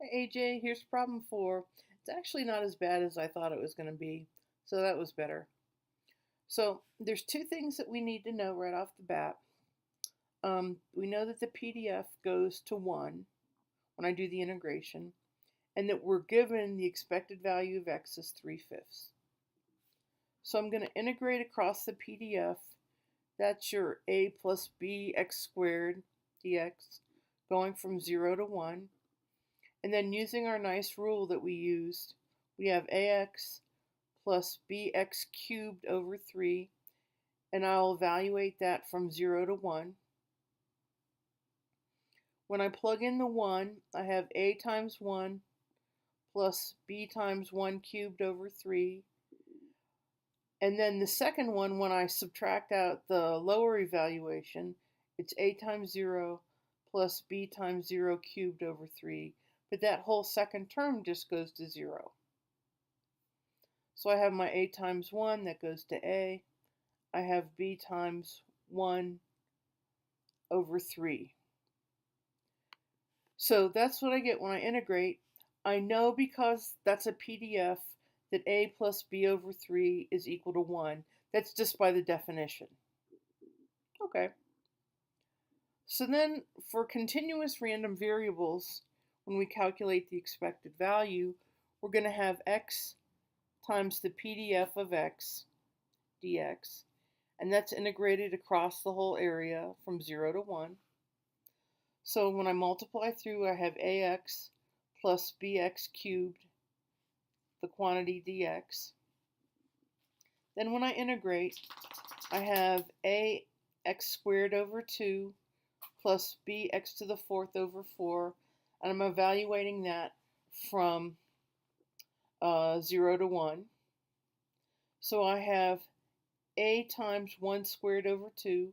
Hey AJ, here's problem 4. It's actually not as bad as I thought it was going to be, so that was better. So there's two things that we need to know right off the bat. We know that the PDF goes to 1 when I do the integration, and that we're given the expected value of x is 3/5. So I'm going to integrate across the PDF. That's your a plus b x squared dx going from 0 to 1. And then using our nice rule that we used, we have ax plus bx cubed over 3, and I'll evaluate that from 0 to 1. When I plug in the 1, I have a times 1 plus b times 1 cubed over 3. And then the second one, when I subtract out the lower evaluation, it's a times 0 plus b times 0 cubed over 3. But that whole second term just goes to 0. So I have my a times 1, that goes to a. I have b times 1 over 3. So that's what I get when I integrate. I know because that's a PDF that a plus b over 3 is equal to 1. That's just by the definition. Okay. So then for continuous random variables, when we calculate the expected value, we're going to have x times the PDF of x dx, and that's integrated across the whole area from 0 to 1. So when I multiply through, I have ax plus bx cubed, the quantity dx. Then when I integrate, I have ax squared over 2 plus bx to the 4th over 4, and I'm evaluating that from 0 to 1. So I have a times 1 squared over 2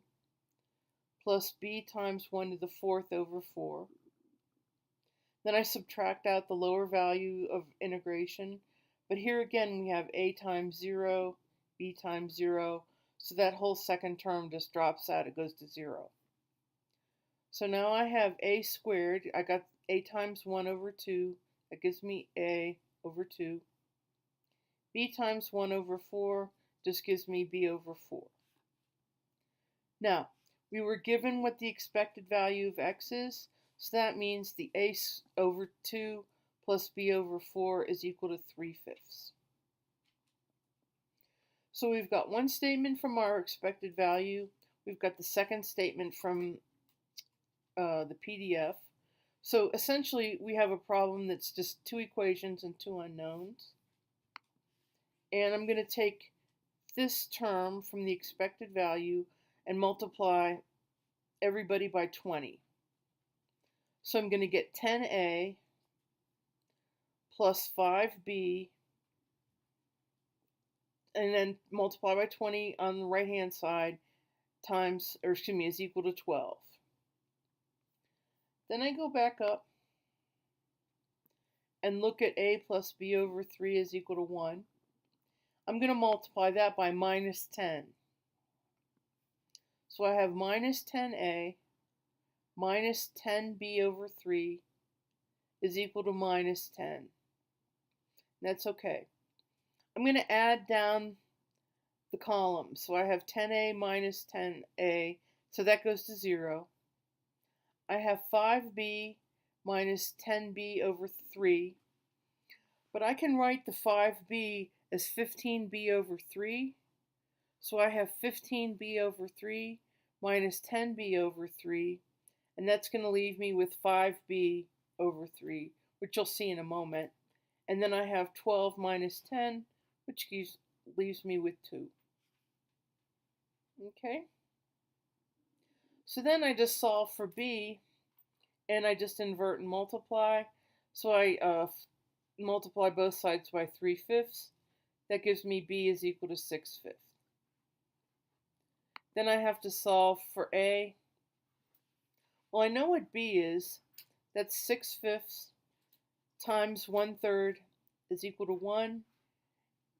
plus b times 1 to the 4th over 4. Then I subtract out the lower value of integration, but here again we have a times 0, b times 0, so that whole second term just drops out, it goes to 0. So now I have a squared, I got a times 1 over 2, that gives me a over 2. B times 1 over 4 just gives me b over 4. Now, we were given what the expected value of x is, so that means the a over 2 plus b over 4 is equal to 3/5. So we've got one statement from our expected value. We've got the second statement from the PDF. So essentially, we have a problem that's just two equations and two unknowns. And I'm going to take this term from the expected value and multiply everybody by 20. So I'm going to get 10a plus 5b, and then multiply by 20 on the right hand side times, or excuse me, is equal to 12. Then I go back up and look at a plus b over 3 is equal to 1. I'm going to multiply that by minus 10. So I have minus 10a minus 10b over 3 is equal to minus 10. That's okay. I'm going to add down the columns. So I have 10a minus 10a, so that goes to 0. I have 5b minus 10b over 3, but I can write the 5b as 15b over 3. So I have 15b over 3 minus 10b over 3, and that's going to leave me with 5b over 3, which you'll see in a moment. And then I have 12 minus 10, which leaves me with 2. Okay? So then I just solve for b, and I just invert and multiply. So I multiply both sides by 3/5. That gives me b is equal to 6/5. Then I have to solve for a. Well, I know what b is. That's 6/5 times 1/3 is equal to 1.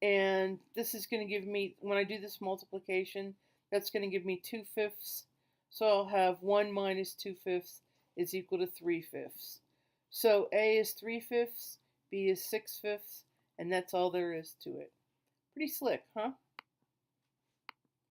And this is going to give me, when I do this multiplication, that's going to give me 2/5. So I'll have 1 minus 2/5 is equal to 3/5. So A is 3/5, B is 6/5, and that's all there is to it. Pretty slick, huh?